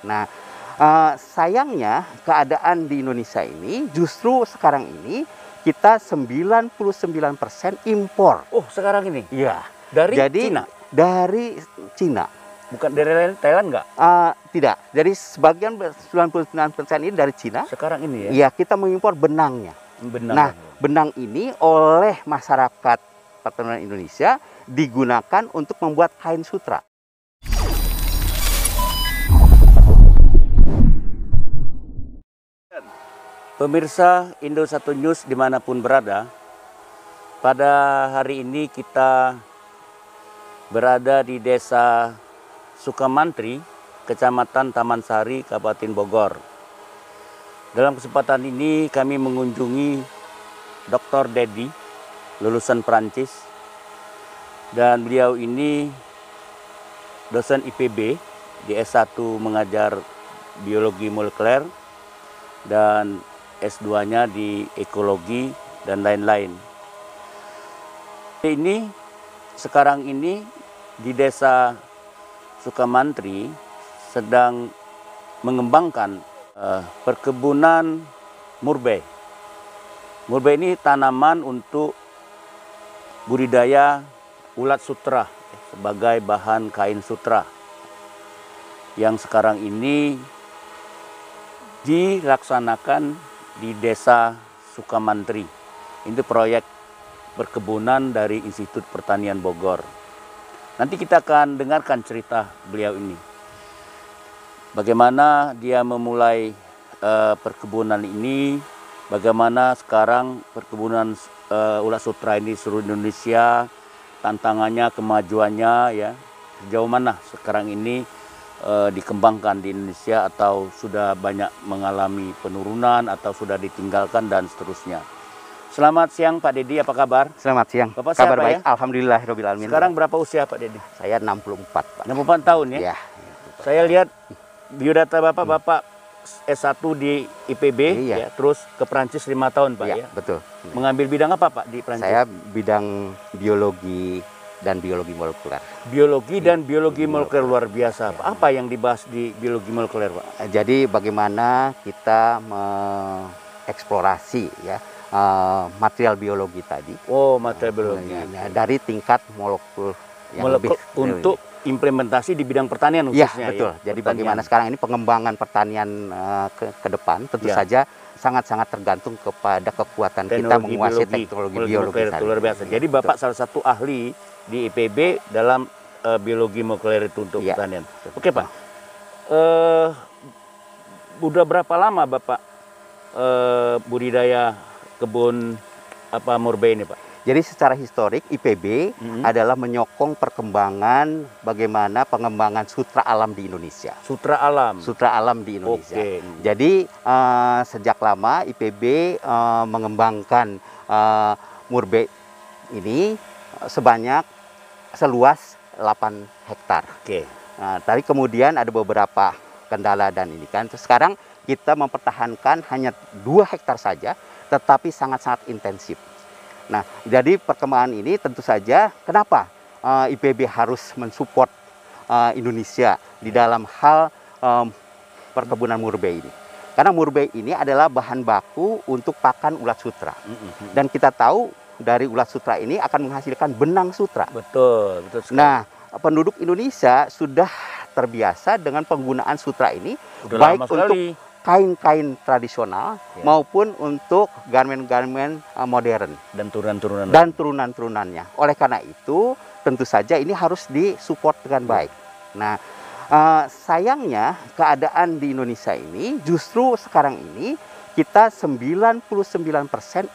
Nah, sayangnya keadaan di Indonesia ini justru sekarang ini kita 99% impor. Oh, sekarang ini? Iya. Dari Jadi, Cina? Dari Cina. Bukan dari Thailand nggak? Tidak. Jadi sebagian 99% ini dari Cina. Sekarang ini ya? Iya, kita mengimpor benangnya. Benang. Nah, benang ini oleh masyarakat pertemuan Indonesia digunakan untuk membuat kain sutra. Pemirsa Indo1 News dimanapun berada, pada hari ini kita berada di Desa Sukamantri, Kecamatan Taman Sari, Kabupaten Bogor. Dalam kesempatan ini kami mengunjungi Dr. Dedi, lulusan Perancis, dan beliau ini dosen IPB di S1 mengajar biologi molekuler dan S2-nya di ekologi dan lain-lain. Ini sekarang ini di Desa Sukamantri sedang mengembangkan perkebunan murbei. Murbei ini tanaman untuk budidaya ulat sutra sebagai bahan kain sutra yang sekarang ini dilaksanakan di Desa Sukamantri. Ini proyek perkebunan dari Institut Pertanian Bogor. Nanti kita akan dengarkan cerita beliau ini. Bagaimana dia memulai perkebunan ini, bagaimana sekarang perkebunan ulat sutra ini di seluruh Indonesia, tantangannya, kemajuannya, ya, sejauh mana sekarang ini dikembangkan di Indonesia atau sudah banyak mengalami penurunan atau sudah ditinggalkan dan seterusnya. Selamat siang Pak Dedi, apa kabar? Selamat siang. Bapak kabar siapa baik, ya? Alhamdulillahirabbil alamin. Sekarang berapa usia Pak Dedi? Saya 64, Pak. 64 tahun ya? Iya. Saya lihat biodata Bapak S1 di IPB, Iya. ya, terus ke Perancis 5 tahun Pak, Iya, ya? betul. Mengambil bidang apa Pak di Perancis? Saya bidang biologi dan biologi molekuler. Biologi dan biologi molekuler, luar biasa Pak. Apa yang dibahas di biologi molekuler Pak? Jadi bagaimana kita mengeksplorasi ya material biologi tadi. Oh, material biologi. Dari tingkat molekul yang lebih untuk implementasi di bidang pertanian ya, khususnya. betul. Ya, Jadi pertanian. bagaimana sekarang ini pengembangan pertanian ke depan tentu Ya. saja sangat-sangat tergantung kepada kekuatan kita menguasai teknologi biologi luar biasa. Jadi Bapak salah satu ahli di IPB dalam biologi molekuler itu untuk ya. pertanian. Oke Pak, udah berapa lama Bapak budidaya kebun murbei ini Pak? Jadi secara historik IPB adalah menyokong perkembangan bagaimana pengembangan sutra alam di Indonesia. Sutra alam. Sutra alam di Indonesia. Oke. Jadi sejak lama IPB mengembangkan murbei ini seluas 8 hektar. Oke. Nah, tadi kemudian ada beberapa kendala dan ini kan. Sekarang kita mempertahankan hanya 2 hektar saja, tetapi sangat-sangat intensif. Nah, jadi perkembangan ini tentu saja kenapa IPB harus mensupport Indonesia di dalam hal perkebunan murbei ini. Karena murbei ini adalah bahan baku untuk pakan ulat sutra. Dan kita tahu dari ulat sutra ini akan menghasilkan benang sutra. Betul, betul sekali. Nah, penduduk Indonesia sudah terbiasa dengan penggunaan sutra ini, Udah baik lama sekali. untuk kain-kain tradisional Ya. maupun untuk garmen-garmen modern Dan turunan-turunan. dan turunan-turunannya. Oleh karena itu, tentu saja ini harus disupport dengan baik. Nah, sayangnya keadaan di Indonesia ini justru sekarang ini kita 99%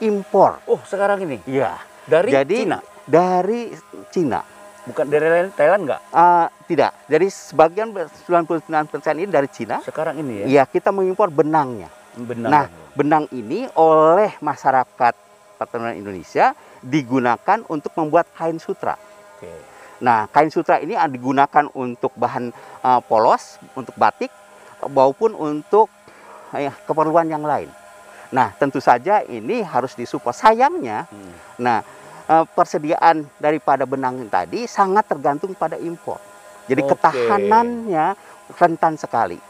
impor. Oh, sekarang ini? Iya. Dari Jadi, Cina? Dari Cina. Bukan dari Thailand nggak? Tidak. Jadi sebagian 99% ini dari Cina. Sekarang ini ya? Iya, kita mengimpor benangnya. Benang. Nah, benang ini oleh masyarakat pertemuan Indonesia digunakan untuk membuat kain sutra. Oke. Nah, kain sutra ini digunakan untuk bahan polos, untuk batik, maupun untuk keperluan yang lain. Nah, tentu saja ini harus disupport. Sayangnya, persediaan daripada benang tadi sangat tergantung pada impor. Jadi ketahanannya rentan sekali.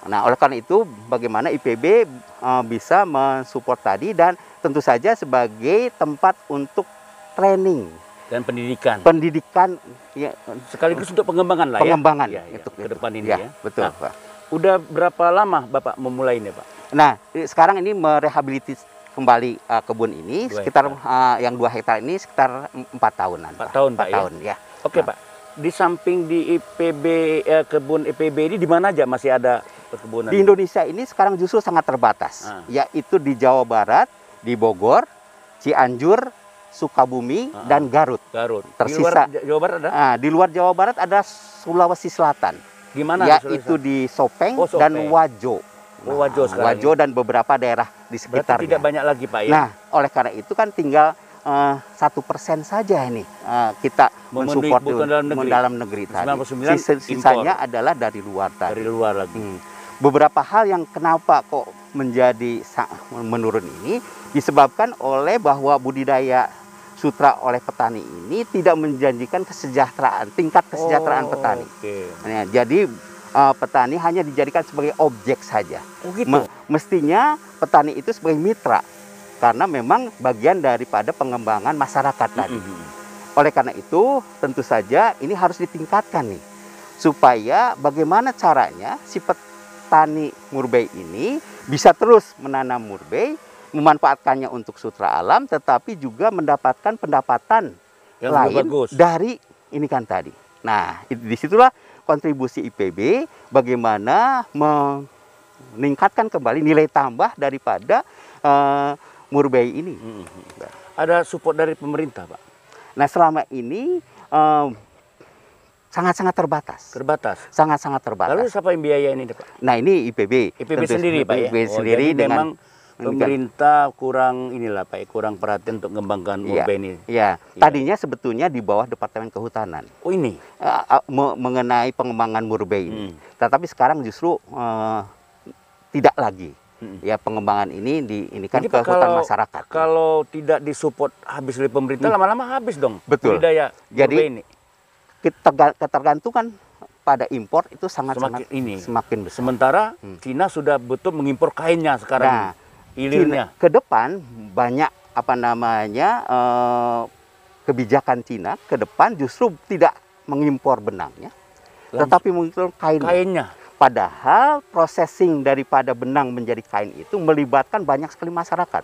Nah, oleh karena itu bagaimana IPB bisa mensupport tadi, dan tentu saja sebagai tempat untuk training Dan pendidikan. pendidikan ya, Sekaligus untuk pengembangan lah pengembangan ya. Ya, itu ke depan ini ya, ya. betul, Nah, Pak. udah berapa lama Bapak memulai ini, Pak? Nah, sekarang ini merehabilitasi kembali kebun ini 2 sekitar yang 2 hektar ini sekitar 4 tahunan. 4 tahun, Pak, 4 tahun ya. Oke, Pak. Di samping di IPB kebun IPB ini di mana aja masih ada perkebunan? Di Indonesia ini sekarang justru sangat terbatas, yaitu di Jawa Barat, di Bogor, Cianjur, Sukabumi, dan Garut. Garut. Tersisa Di luar Jawa Barat ada? di luar Jawa Barat ada Sulawesi Selatan, Gimana? yaitu di Sopeng, dan Sopeng. Wajo. Oh, Wajo sekarang. Wajo dan beberapa daerah di Berarti sekitarnya. tidak banyak lagi, Pak ya? Nah, oleh karena itu kan tinggal 1% saja ini kita mensupport dalam negeri tadi. 99 Sisanya adalah dari luar tadi. dari luar lagi. Beberapa hal yang kenapa kok menjadi menurun ini disebabkan oleh bahwa budidaya sutra oleh petani ini tidak menjanjikan tingkat kesejahteraan petani. Okay. Nah, jadi petani hanya dijadikan sebagai objek saja. Oh, gitu. Mestinya petani itu sebagai mitra, karena memang bagian daripada pengembangan masyarakat tadi. Oleh karena itu, tentu saja ini harus ditingkatkan nih, supaya bagaimana caranya si petani murbei ini bisa terus menanam murbei, memanfaatkannya untuk sutra alam, tetapi juga mendapatkan pendapatan yang lain bagus dari ini kan tadi. Nah, disitulah kontribusi IPB bagaimana meningkatkan kembali nilai tambah daripada murbei ini. Ada support dari pemerintah, Pak? Nah, selama ini sangat-sangat terbatas. Terbatas. Sangat-sangat terbatas. Lalu siapa yang biaya ini, Pak? Nah, ini IPB. IPB sendiri, Pak ya? IPB sendiri jadi dengan memang pemerintah kurang inilah, Pak, kurang perhatian untuk mengembangkan murbei ini. Iya. Tadinya sebetulnya di bawah Departemen Kehutanan. Oh, ini mengenai pengembangan murbei ini. Tetapi sekarang justru tidak lagi. Ya, pengembangan ini kan ke hutan masyarakat. Kalau tidak disupport habis oleh pemerintah, lama-lama habis dong. Betul. Budidaya murbei ini. Ketergantungan pada impor itu semakin besar. Sementara Cina sudah betul mengimpor kainnya sekarang. Hilirnya. Ke depan banyak kebijakan Cina ke depan justru tidak mengimpor benangnya, tetapi mengimpor kainnya. Padahal processing daripada benang menjadi kain itu melibatkan banyak sekali masyarakat.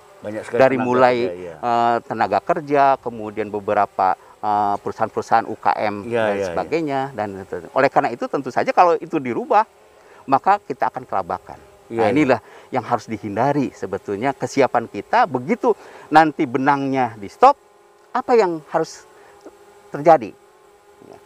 Dari mulai tenaga kerja, kemudian beberapa perusahaan-perusahaan UKM dan sebagainya. Dan oleh karena itu tentu saja kalau itu dirubah, maka kita akan kelabakan. Nah, inilah yang harus dihindari sebetulnya, kesiapan kita begitu nanti benangnya di stop, apa yang harus terjadi?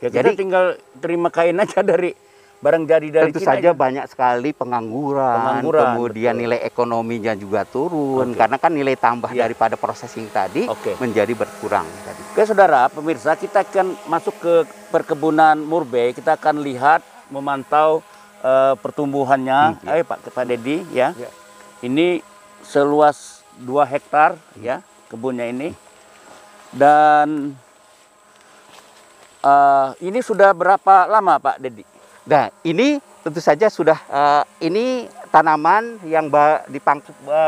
Ya, kita tinggal terima kain aja dari barang jadi dari tentu Cina saja aja. Banyak sekali pengangguran kemudian betul. Nilai ekonominya juga turun, karena kan nilai tambah daripada processing tadi menjadi berkurang tadi. Oke, saudara pemirsa, kita akan masuk ke perkebunan murbei, kita akan lihat, memantau pertumbuhannya. Ayo Pak Dedi ya. Ini seluas 2 hektar ya kebunnya ini. Dan ini sudah berapa lama Pak Dedi? Nah, ini tentu saja sudah ini tanaman yang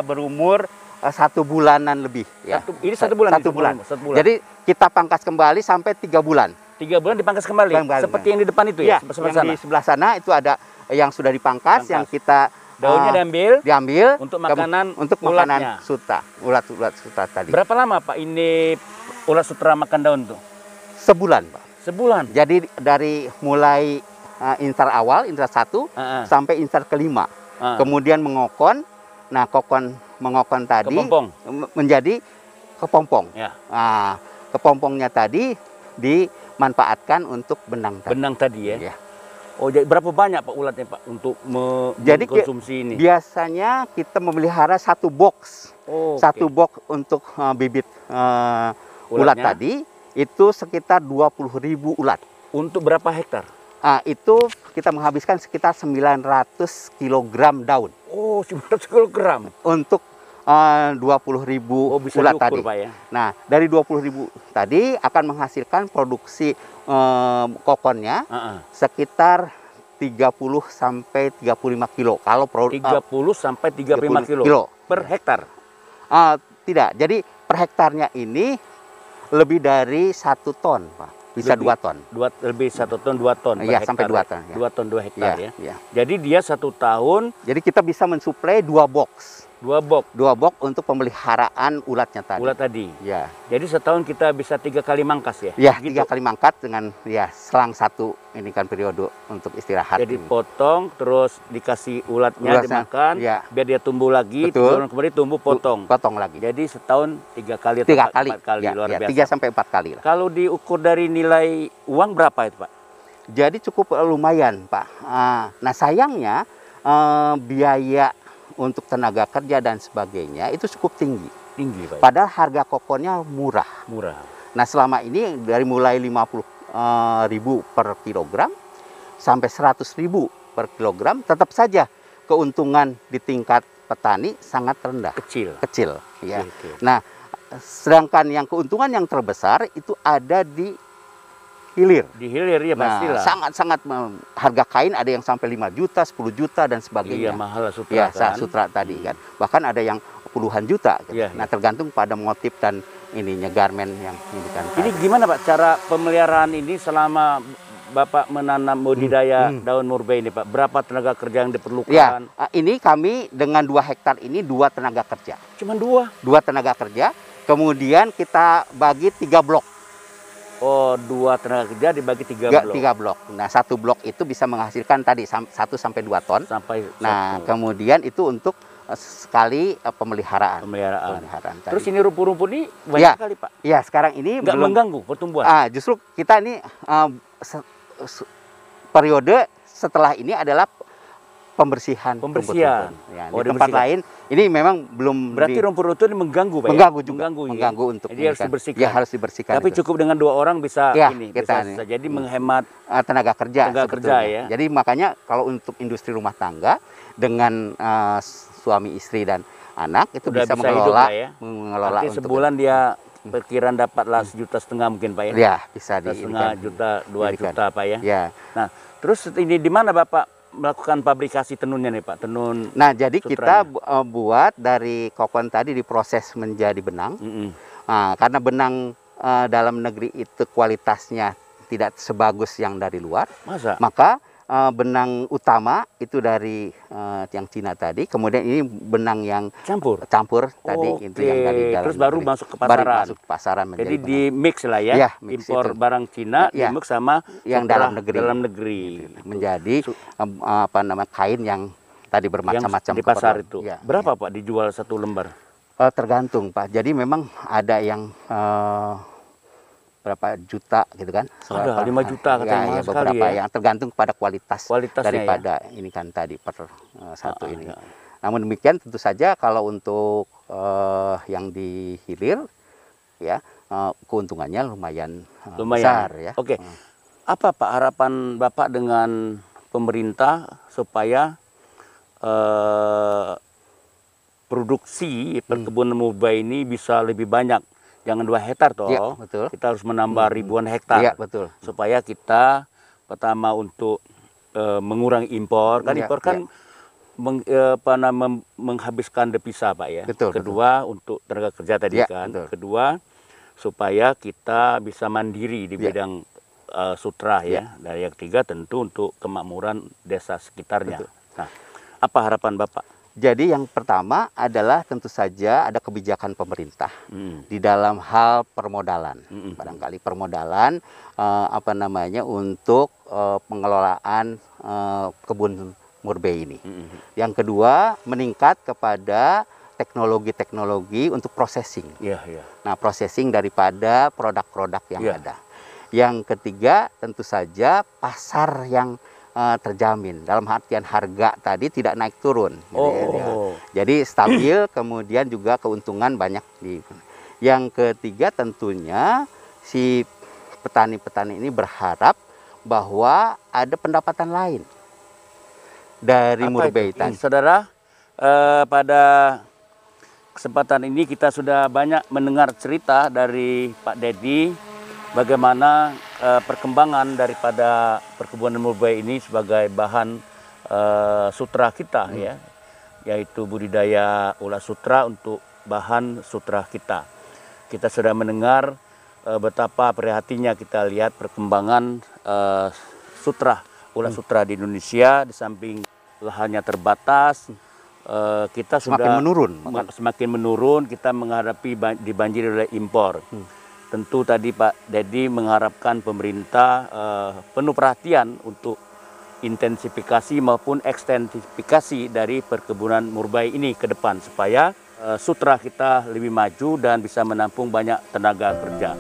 berumur 1 bulanan lebih ya. Ini 1 bulan. 1 bulan. Jadi kita pangkas kembali sampai 3 bulan. 3 bulan dipangkas kembali. Seperti yang di depan itu ya. Yang di sebelah sana itu ada yang sudah dipangkas, yang kita daunnya diambil untuk makanan sutra, ulat sutra tadi. Berapa lama Pak ini ulat sutra makan daun tuh? Sebulan, Pak. Sebulan. Jadi dari mulai instar awal, instar 1 sampai instar kelima. Kemudian mengokon. Nah, mengokon tadi menjadi kepompong. Ya. Nah, kepompongnya tadi dimanfaatkan untuk benang tadi. Benang tadi ya. Ya. Oh, jadi berapa banyak Pak ulatnya Pak untuk mengkonsumsi ini? Biasanya kita memelihara 1 box. Satu box untuk bibit ulat tadi itu sekitar 20.000 ulat. Untuk berapa hektar? Itu kita menghabiskan sekitar 900 kg daun. Oh, 900 kg. Untuk 20.000 ulat tadi. Pak, ya? Nah, dari 20.000 tadi akan menghasilkan produksi kokonnya sekitar 30 sampai 35 kilo. Kalau 30 sampai 35 kilo per hektar. Tidak. Jadi per hektarnya ini lebih dari 1 ton, Pak. Bisa 2 ton. Lebih 1 ton, 2 ton. Iya, sampai 2 ton. Ya. 2 ton 2 hektar ya. Ya. Jadi dia 1 tahun. Jadi kita bisa mensuplai 2 box. 2 box. 2 box untuk pemeliharaan ulatnya tadi. Ulat tadi. Ya. Jadi setahun kita bisa 3 kali mangkas ya? Ya, gitu. 3 kali mangkat dengan ya selang 1 ini kan periode untuk istirahat. Jadi ini. potong, terus dikasih ulatnya dimakan, ya. biar dia tumbuh lagi, Betul. kemudian tumbuh potong. Potong lagi. Jadi setahun 3 kali 3 atau kali. 4 kali, Ya, luar ya, biasa. 3 sampai 4 kali lah. Kalau diukur dari nilai uang berapa itu Pak? Jadi cukup lumayan, Pak. Nah, sayangnya biaya untuk tenaga kerja dan sebagainya itu cukup tinggi. Tinggi Pak. Padahal harga kokonnya murah. Murah. Nah, selama ini dari mulai 50.000 per kilogram sampai 100.000 per kilogram, tetap saja keuntungan di tingkat petani sangat rendah. Kecil. Ya. Kecil. Nah, sedangkan yang keuntungan yang terbesar itu ada di hilir. Di hilir ya pastilah. Sangat-sangat harga kain ada yang sampai 5 juta, 10 juta dan sebagainya. Iya, mahal lah sutra Ya, kan. sutra tadi kan. Bahkan ada yang puluhan juta. Gitu. Iya, Nah, tergantung pada motif dan ininya garmen yang ini kan. Ini gimana Pak cara pemeliharaan ini selama Bapak menanam budidaya daun murbei ini Pak? Berapa tenaga kerja yang diperlukan? Ya, ini kami dengan 2 hektar ini 2 tenaga kerja. Cuma 2? 2 tenaga kerja. Kemudian kita bagi 3 blok. Oh, 2 tenaga kerja dibagi 3 blok. 3 blok. Nah, 1 blok itu bisa menghasilkan tadi 1 sampai 2 ton. Nah, kemudian itu untuk sekali pemeliharaan. Tadi. Terus ini rumput-rumput ini banyak kali Pak? Ya, sekarang ini nggak belum mengganggu pertumbuhan? Justru kita ini periode setelah ini adalah pembersihan. Ya, di tempat lain ini memang belum. Berarti rumput-rumput ini mengganggu Pak? Mengganggu juga. Mengganggu untuk. Jadi harus dibersihkan. Ya, harus dibersihkan. Tapi itu. cukup dengan 2 orang bisa ini. Kita bisa jadi menghemat tenaga kerja. Ya. Jadi makanya kalau untuk industri rumah tangga dengan suami istri dan anak itu udah bisa mengelola. Hidup, ya? Mengelola. Artinya sebulan dia perkiraan dapatlah 1,5 juta mungkin Pak ya? Ya, bisa 1,5 juta, 2 juta Pak ya? Ya. Nah, terus ini di mana Bapak melakukan fabrikasi tenunnya nih Pak? Tenun. Nah, jadi kita buat dari kokon tadi diproses menjadi benang. Nah, karena benang dalam negeri itu kualitasnya tidak sebagus yang dari luar. Masa? Maka benang utama itu dari yang Cina tadi, kemudian ini benang yang campur tadi itu yang dari dalam terus baru negeri. masuk ke pasaran. Baru masuk ke pasaran. Jadi di mix lah ya, impor barang Cina di mix sama yang dalam negeri. Menjadi kain yang tadi bermacam-macam di pasar itu. Ya, berapa Pak dijual 1 lembar? Tergantung Pak. Jadi memang ada yang berapa juta gitu kan? Ada 5 juta katanya beberapa ya. yang tergantung pada kualitasnya daripada ya? Ini kan tadi per satu ini. Ya. Namun demikian tentu saja kalau untuk yang di hilir ya keuntungannya lumayan besar ya. Oke. Apa Pak harapan Bapak dengan pemerintah supaya produksi perkebunan murbei ini bisa lebih banyak? Jangan 2 hektar toh, ya, betul. Kita harus menambah ribuan hektar, ya, betul. Supaya kita pertama untuk mengurangi impor, kan impor kan menghabiskan devisa Pak ya. Betul, kedua untuk tenaga kerja tadi kan. Betul. Kedua supaya kita bisa mandiri di bidang sutra ya. Dan yang ketiga tentu untuk kemakmuran desa sekitarnya. Betul. Nah, apa harapan Bapak? Jadi yang pertama adalah tentu saja ada kebijakan pemerintah di dalam hal permodalan. Barangkali permodalan untuk pengelolaan kebun murbei ini. Yang kedua meningkat kepada teknologi-teknologi untuk processing. Nah, processing daripada produk-produk yang ada. Yang ketiga tentu saja pasar yang terjamin dalam artian harga tadi tidak naik turun. Jadi stabil, kemudian juga keuntungan banyak di. Yang ketiga tentunya si petani-petani ini berharap bahwa ada pendapatan lain dari murbei tadi. Saudara, pada kesempatan ini kita sudah banyak mendengar cerita dari Pak Dedi bagaimana perkembangan daripada perkebunan murbei ini sebagai bahan sutra kita ya, yaitu budidaya ulat sutra untuk bahan sutra kita. Kita sudah mendengar betapa prihatinnya kita lihat perkembangan ulat sutra di Indonesia. Di samping lahannya terbatas, kita sudah semakin menurun, kita menghadapi dibanjiri oleh impor. Tentu tadi Pak Dedi mengharapkan pemerintah penuh perhatian untuk intensifikasi maupun ekstensifikasi dari perkebunan murbei ini ke depan supaya sutra kita lebih maju dan bisa menampung banyak tenaga kerja.